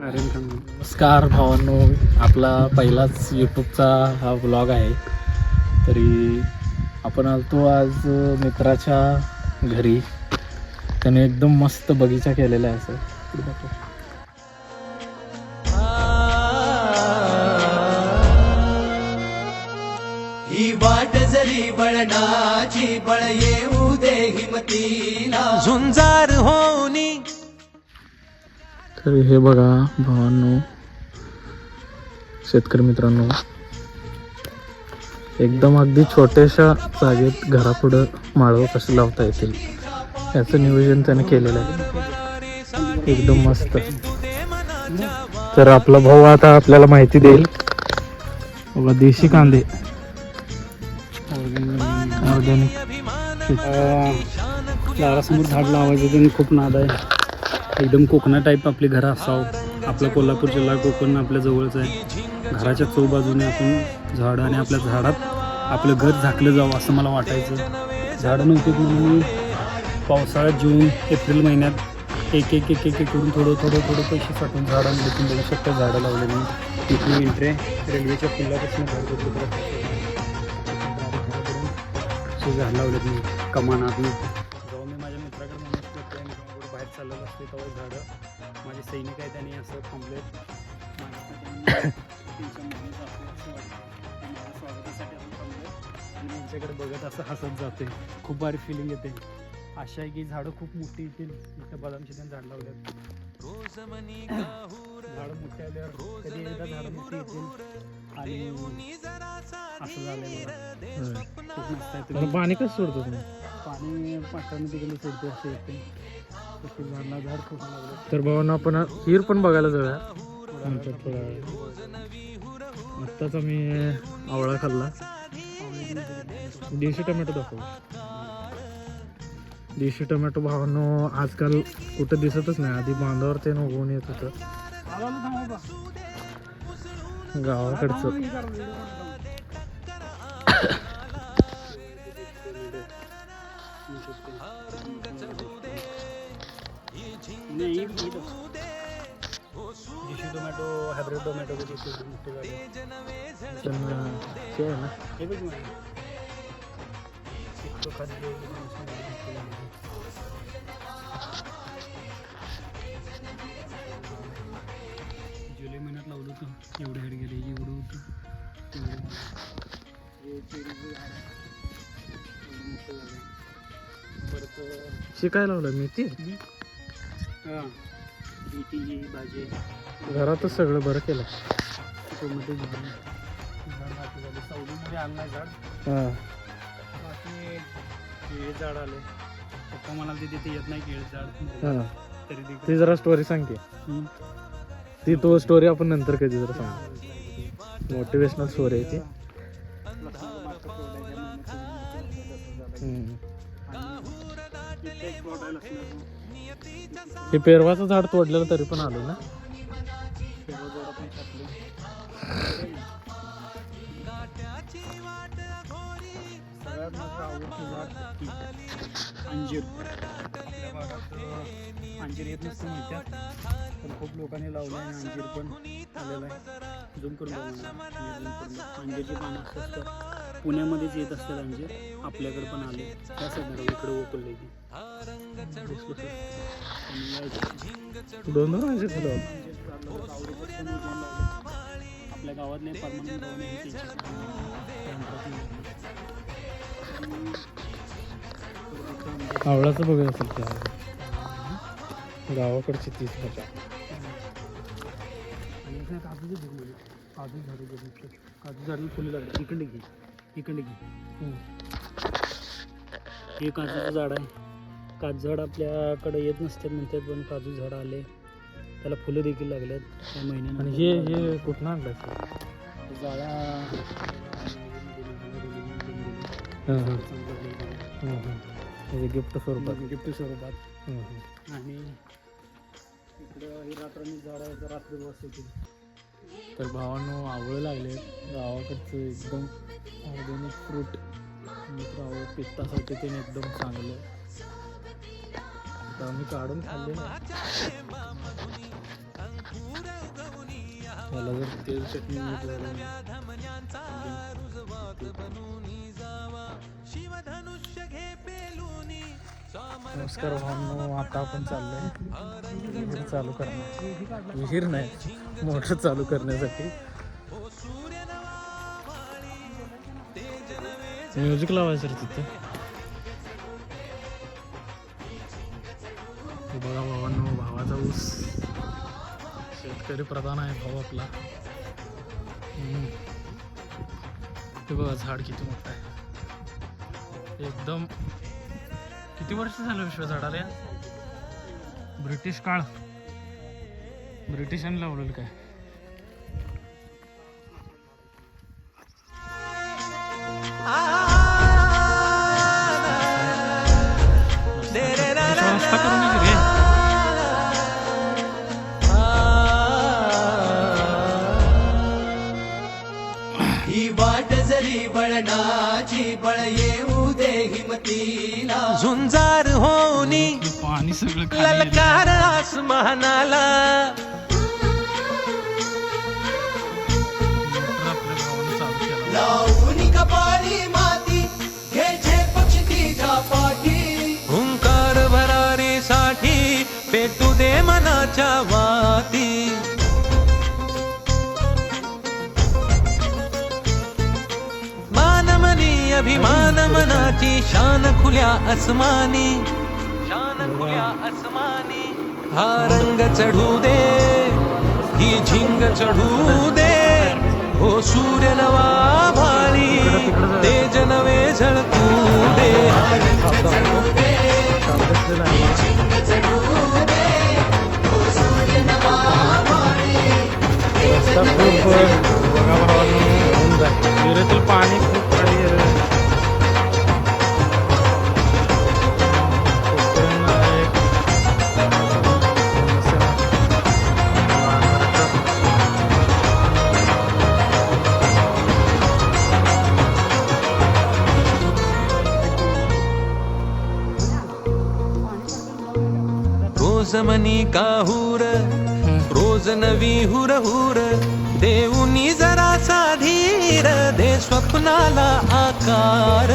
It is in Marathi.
नमस्कार भावांनो, आपला पहिलाच यूट्यूबचा हा ब्लॉग आहे. तरी आपण आलतो आज मित्राच्या घरी. त्याने एकदम मस्त बगीचा केलेला आहे. असं ही वाट जरी बळणाची बळ येऊ दे हिमतीला झुंजार होनी. तर हे बघा भावांनो, शेतकरी मित्रांनो, एकदम अगदी छोट्याशा जागेत घरापुढं माळव कसे लावता येतील याचं नियोजन त्याने केलेलं आहे. एकदम मस्त. तर आपला भाऊ आता आपल्याला माहिती देईल. बघा, देशी कांदे ऑर्गॅनिक. दारासमोर झाड लावायचं त्यांनी खूप नाद आहे. एकदम कोकणा टाईप आपली घरं असावं. आपला कोल्हापूर जिल्हा कोकण आपल्या जवळच आहे. घराच्या चौबाजूने आपण झाडं आणि आपल्या झाडात आपलं घर झाकलं जावं असं मला वाटायचं. झाडं नव्हती म्हणून मी पावसाळ्यात जून एप्रिल महिन्यात एक एक एक एक करून थोडं पैसे साठवून झाडांमध्ये तुम्ही बघू शकता झाडं लावले मी. तिथून एंट्री रेल्वेच्या पुलापासून झाड लावलेत मी कमानात. जेव्हा मी माझ्या मित्राकडे म्हणून बाहेर चाललेलं असते तेव्हा झाडं माझे सैनिक आहे त्यांनी असं थांबले स्वागतासाठी आपण थांबलो आणि त्यांच्याकडे बघत असं हसत जाते. खूप भारी फिलिंग येते. आशा आहे की झाडं खूप मोठी येतील. मोठ्या बदामची त्यांनी झाड लावल्यात. झाडं मोठे आल्यावर कधी एकदा झाडं मोठी येतील आणि असं झालं. खूप मस्त आहे. पाणी कसं सोडतो तुम्ही? पाणी पाटाने तिकडे सोडतो असं येते. झाडला झाड खूप लागलं. तर भावांनो, आपण हिर पण बघायला जाऊया. आत्ताच आम्ही आवळा खाल्ला. देशी टोमॅटो दाखव. देशी टोमॅटो भावांनो आजकाल कुठं दिसतच नाही. आधी बांधावर ते उगवून येत होतं गावाकडचं. देशी टोमॅटो, हायब्रिड टोमॅटो आहे ना. हे बघ जुलै महिन्यात लावलं होतं. एवढं हेड गेले, एवढं होतं. परत शिकाय लावलं मेथी. हां, मेथी भाजी घरातच सगळं बरं केलं. टोमॅटो झाड झाली. सावलीमध्ये आलं नाही झाड. हां, बाकी केळी झाड आले. पप्पा म्हणाले तिथे येत नाही केळी झाड. हां, तरी ती जरा स्टोरी सांगते. ती तो स्टोरी आपण नंतर कधी जरा सांग. मोटिवेशनल स्टोरी आहे ती. हे पेरवाचं झाड तोडलेलं तरी पण आलं ना. सगळ्यात माझं आवडतं झाड अंजीर. आपल्या भागात अंजीर येत नसतं म्हणतात, पण खूप लोकांनी लावलं आहे. अंजीर पण आलेलं आहे. झूम करून अंजीरची पानं असतात. पुण्यामध्येच येत असतात अंजीर. आपल्याकडे पण आले. त्या सगळं इकडे ओपलले की दोन अंजीर फुलं. आपल्या गावातले परमनंट आवळाचं बघत असेल त्या गावाकडची तीच मजा. काजू झाडे काजू झाडाला फुलं लागली. इकडे घे, इकडे घे. हे काजूचं झाड आहे. काजू झाड आपल्याकडे येत नसते म्हणतात, पण काजू झाड आले. त्याला फुलं देखील लागल्यात त्या महिन्यानं. आणि हे कुठं आणलं जाळ्या गिफ्ट स्वरूपात. आणि इकडं हे रात्रणी झाड आहे. रात्री बसायची. तर भावांनो, आवळं लागले गावाकडचं एकदम ऑर्गॅनिक फ्रूट. मित्र आवळ पित्तासाठी ते एकदम चांगलं. आता आम्ही काढून खाल्ले. याला जर तेल चटणी मीठ झालं नमस्कार भावांनो, आता आपण चाललोय विहीर चालू करणार. विहीर नाही, मोटर चालू करण्यासाठी. म्युझिक लावायचं रे तिथे. हे बघा भावांनो, भावाचा ऊस. शेतकरी प्रधान आहे भाऊ आपला. ते बघा झाड किती मोठं आहे एकदम. किती वर्ष झालं विश्व झाडाला? ब्रिटिश काळ, ब्रिटिशांनी लावलेलं काय. रस्ता करून ये रे. ही वाट जरी बळणाची बळ येऊ दे हिमतीला झुंजार होनी पाणी सगळं खाली ललकार आसमानाला आपल्या भावानं चालू केलं. लावणी कपाळी माती घ्यायचे पक्ष तिच्या पाठी हुंकार भरारीसाठी पेटू दे मनाच्या वाती मानमनी अभिमान मनाची शान खुल्या आसमानी शान खुल्या आसमानी हा रंग चढू दे ही झिंग चढू दे हो सूर्य नवा भाळी तेज नवे झळकू दे हा रंग चढू दे ही झिंग चढू दे हो सूर्य नवा भाळी तेज नवे झळकू विहिरीतील पाणी खूप खाली गेलं. रोज मनी काहूर रोज नवी हुर हुर देऊनी जरासा धीर दे स्वप्नाला आकार